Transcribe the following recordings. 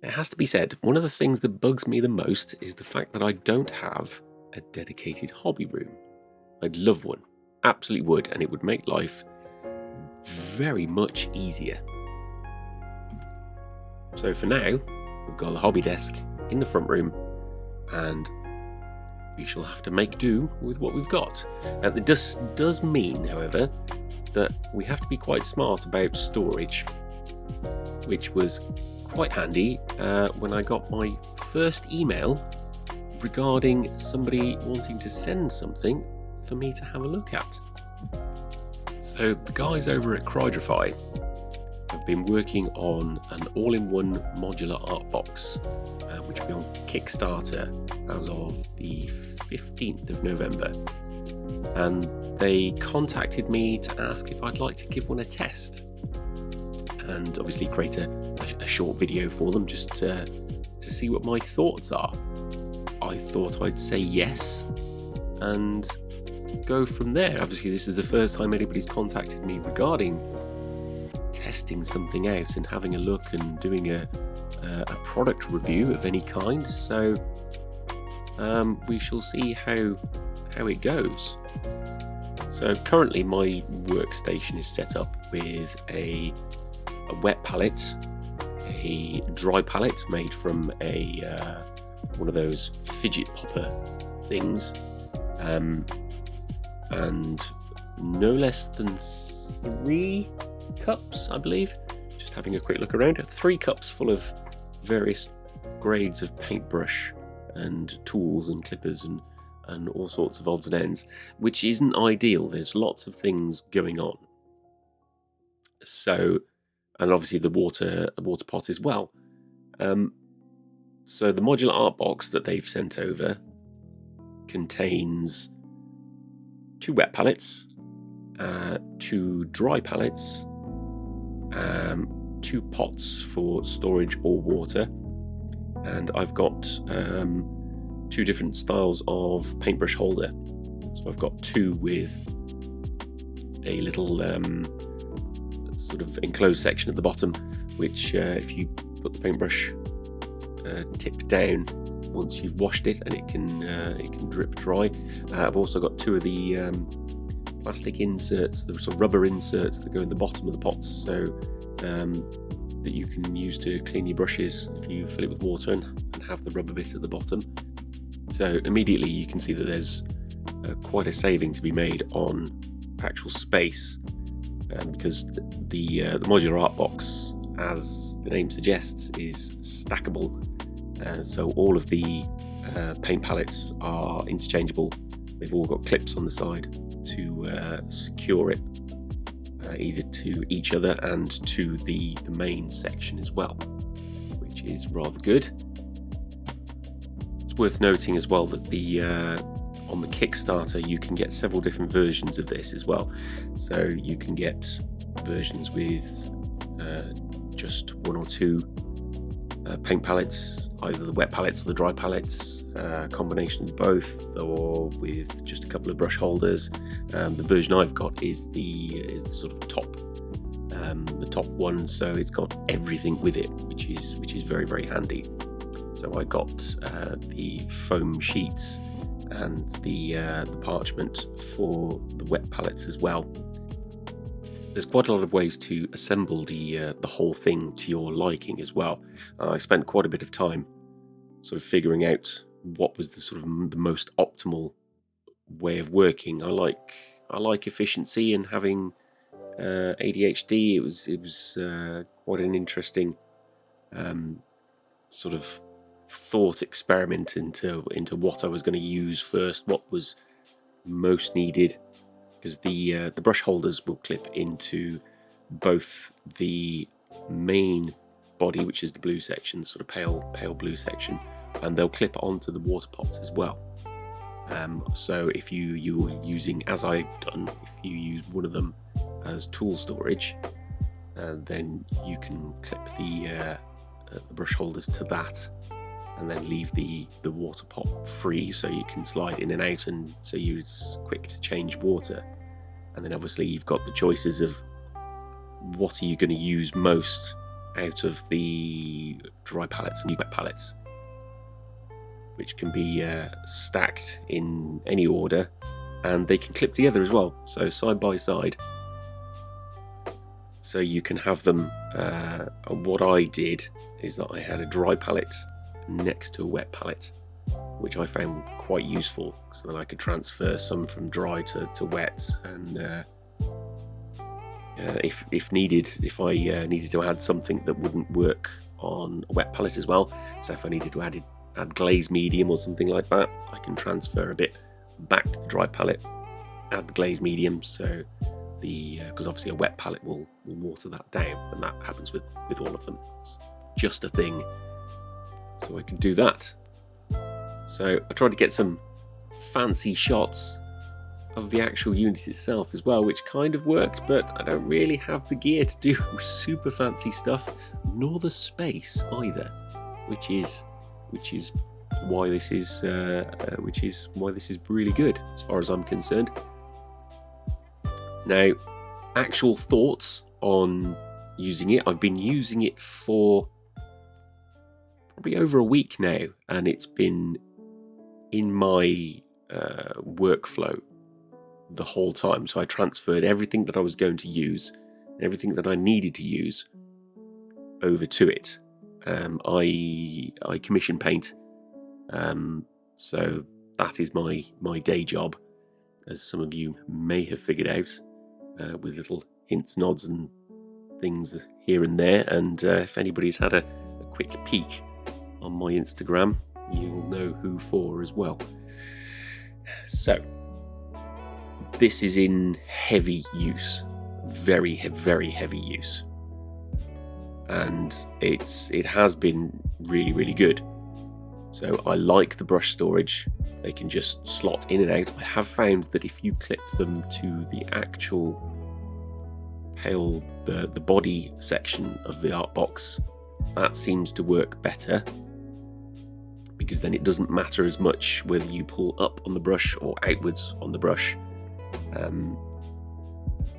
It has to be said, one of the things that bugs me the most is the fact that I don't have a dedicated hobby room. I'd love one, absolutely would, and it would make life very much easier. So for now, we've got a hobby desk in the front room, and we shall have to make do with what we've got. And it does mean, however, that we have to be quite smart about storage, which was quite handy when I got my first email regarding somebody wanting to send something for me to have a look at. So the guys over at Krydrufi have been working on an all-in-one modular art box, which will be on Kickstarter as of the 15th of November. And they contacted me to ask if I'd like to give one a test, and obviously create a short video for them just to see what my thoughts are. I thought I'd say yes and go from there. Obviously, this is the first time anybody's contacted me regarding testing something out and having a look and doing a product review of any kind. So we shall see how it goes. So currently my workstation is set up with a wet palette, a dry palette made from one of those fidget popper things, and no less than 3 cups, I believe. Just having a quick look around, 3 cups full of various grades of paintbrush and tools and clippers and all sorts of odds and ends, which isn't ideal. There's lots of things going on. So, and obviously the water pot as well. So the modular art box that they've sent over contains 2 wet palettes, 2 dry palettes, 2 pots for storage or water, and I've got 2 different styles of paintbrush holder. So I've got 2 with a little sort of enclosed section at the bottom, which if you put the paintbrush tip down once you've washed it, and it can drip dry. I've also got 2 of the plastic inserts, the sort of rubber inserts that go in the bottom of the pots, so that you can use to clean your brushes if you fill it with water and have the rubber bit at the bottom. So immediately you can see that there's quite a saving to be made on actual space, because the modular art box, as the name suggests, is stackable. So all of the paint palettes are interchangeable. They've all got clips on the side to secure it, either to each other and to the main section as well, which is rather good. It's worth noting as well that on the Kickstarter you can get several different versions of this as well. So you can get versions with just 1 or 2 paint palettes, either the wet palettes or the dry palettes, a combination of both, or with just a couple of brush holders. The version I've got is the sort of the top one, so it's got everything with it, which is very, very handy. So I got the foam sheets and the parchment for the wet palettes as well. There's quite a lot of ways to assemble the whole thing to your liking as well. I spent quite a bit of time sort of figuring out what was the most optimal way of working. I like efficiency, and having ADHD, it was quite an interesting sort of thought experiment into what I was going to use first, what was most needed, because the brush holders will clip into both the main body, which is the blue section, the sort of pale blue section, and they'll clip onto the water pots as well. So if you're using, as I've done, if you use one of them as tool storage, then you can clip the brush holders to that, and then leave the water pot free, so you can slide in and out, and so it's quick to change water. And then obviously you've got the choices of what are you going to use most out of the dry pallets and wet pallets, which can be stacked in any order, and they can clip together as well, so side by side. So you can have them. What I did is that I had a dry pallet next to a wet pallet, which I found quite useful, so that I could transfer some from dry to wet, and if needed, if I needed to add something that wouldn't work on a wet pallet as well, so if I needed to add glaze medium or something like that, I can transfer a bit back to the dry pallet, add the glaze medium, so because obviously a wet pallet will water that down, and that happens with all of them. It's just a thing, so I can do that. So I tried to get some fancy shots of the actual unit itself as well, which kind of worked, but I don't really have the gear to do super fancy stuff, nor the space either, which is why this is really good as far as I'm concerned. Now, actual thoughts on using it. I've been using it for probably over a week now, and it's been in my workflow the whole time. So I transferred everything that I was going to use, everything that I needed to use, over to it. I commission paint, so that is my day job, as some of you may have figured out, with little hints, nods, and things here and there. And if anybody's had a quick peek on my Instagram, you'll know who for as well. So this is in heavy use, very heavy use, and it has been really good. So I like the brush storage. They can just slot in and out. I have found that if you clip them to the actual the body section of the art box, that seems to work better, because then it doesn't matter as much whether you pull up on the brush or outwards on the brush,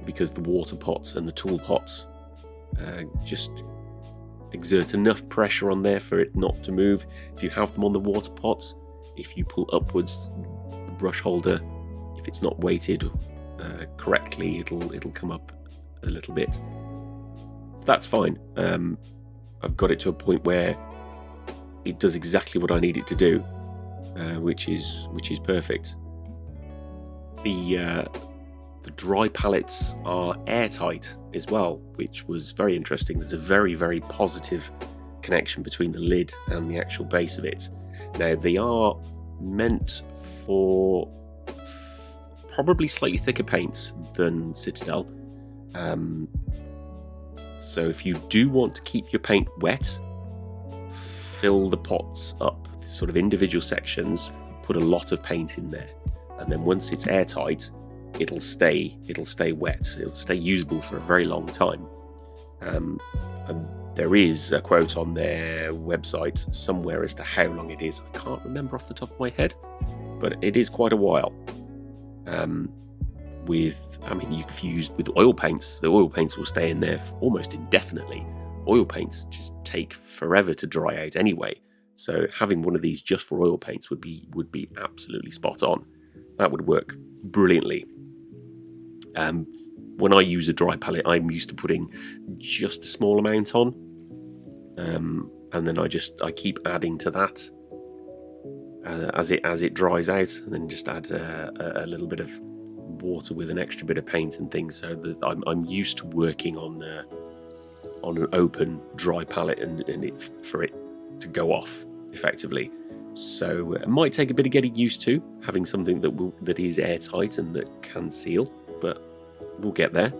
because the water pots and the tool pots just exert enough pressure on there for it not to move. If you have them on the water pots, if you pull upwards, the brush holder, if it's not weighted correctly, it'll come up a little bit. That's fine. I've got it to a point where it does exactly what I need it to do, which is perfect. The dry pallets are airtight as well, which was very interesting. There's a very positive connection between the lid and the actual base of it. Now, they are meant for probably slightly thicker paints than Citadel. So if you do want to keep your paint wet, fill the pots up, sort of individual sections, put a lot of paint in there, and then once it's airtight, it'll stay wet. It'll stay usable for a very long time. And there is a quote on their website somewhere as to how long it is. I can't remember off the top of my head, but it is quite a while. If you use with oil paints, the oil paints will stay in there almost indefinitely. Oil paints just take forever to dry out anyway, so having one of these just for oil paints would be absolutely spot on. That would work brilliantly. When I use a dry palette, I'm used to putting just a small amount on, and then I keep adding to that as it dries out, and then just add a little bit of water with an extra bit of paint and things, so that I'm used to working on an open dry palette and for it to go off effectively. So it might take a bit of getting used to having something that is airtight and that can seal, but we'll get there.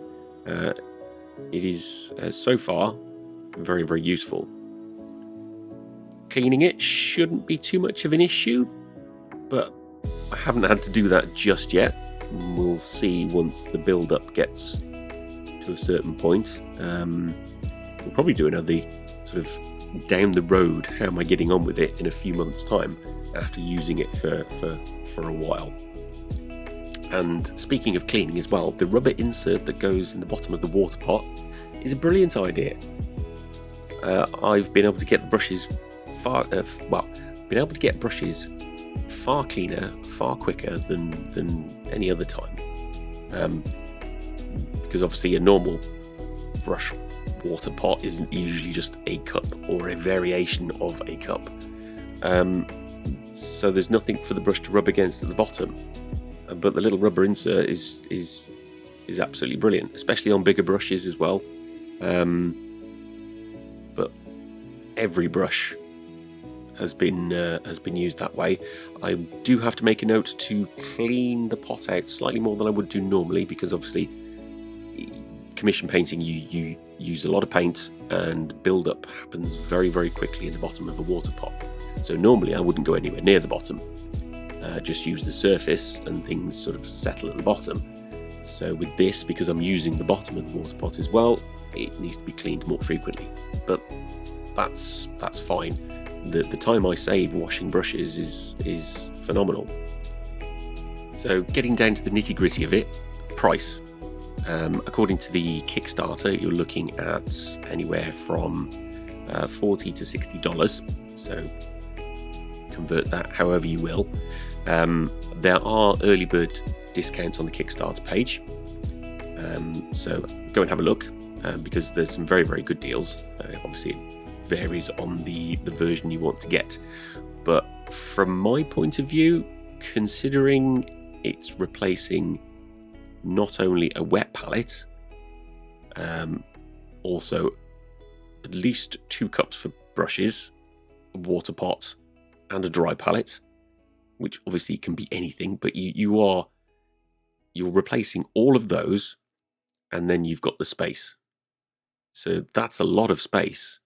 It is so far very useful. Cleaning it shouldn't be too much of an issue, but I haven't had to do that just yet. We'll see once the build-up gets to a certain point. We'll probably do another sort of down the road, how am I getting on with it in a few months' time after using it for a while. And speaking of cleaning as well, the rubber insert that goes in the bottom of the water pot is a brilliant idea. I've been able to get brushes far cleaner, far quicker than any other time. Because obviously a normal brush water pot isn't usually just a cup or a variation of a cup. So there's nothing for the brush to rub against at the bottom. But the little rubber insert is absolutely brilliant, especially on bigger brushes as well. But every brush has been used that way. I do have to make a note to clean the pot out slightly more than I would do normally, because obviously commission painting, you use a lot of paint and build up happens very, very quickly in the bottom of a water pot. So normally I wouldn't go anywhere near the bottom, just use the surface and things sort of settle at the bottom. So with this, because I'm using the bottom of the water pot as well, it needs to be cleaned more frequently. But that's fine. The time I save washing brushes is phenomenal. So getting down to the nitty-gritty of it, price. According to the Kickstarter, you're looking at anywhere from $40 to $60. So convert that however you will. There are early bird discounts on the Kickstarter page. So go and have a look, because there's some very, very good deals. Obviously, it varies on the version you want to get. But from my point of view, considering it's replacing not only a wet palette, also at least 2 cups for brushes, a water pot, and a dry palette, which obviously can be anything, but you're replacing all of those, and then you've got the space. So that's a lot of space.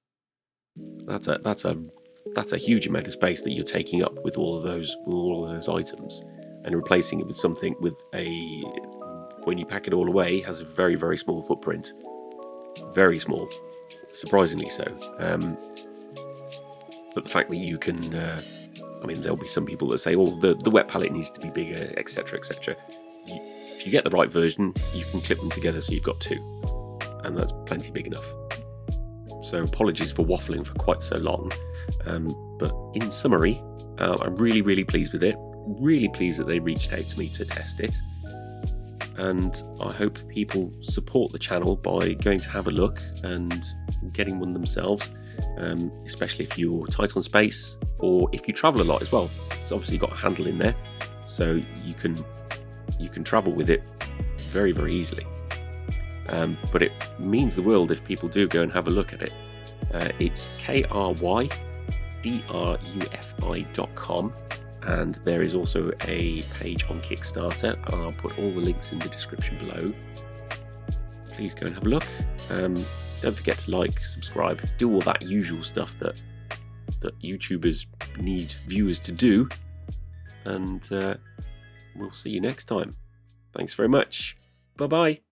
That's a huge amount of space that you're taking up with all of those items, and replacing it with something with when you pack it all away, has a very, very small footprint. Very small, surprisingly so. But the fact that you can, there'll be some people that say, oh, the wet palette needs to be bigger, etc., etc. If you get the right version, you can clip them together so you've got 2, and that's plenty big enough. So apologies for waffling for quite so long, but in summary, I'm really, really pleased with it. Really pleased that they reached out to me to test it, and I hope people support the channel by going to have a look and getting one themselves, especially if you're tight on space or if you travel a lot as well. It's obviously got a handle in there, so you can travel with it very, very easily. But it means the world if people do go and have a look at it. It's krydrufi.com, and there is also a page on Kickstarter, and I'll put all the links in the description below. Please go and have a look. Don't forget to like, subscribe, do all that usual stuff that YouTubers need viewers to do, and we'll see you next time. Thanks very much. Bye bye.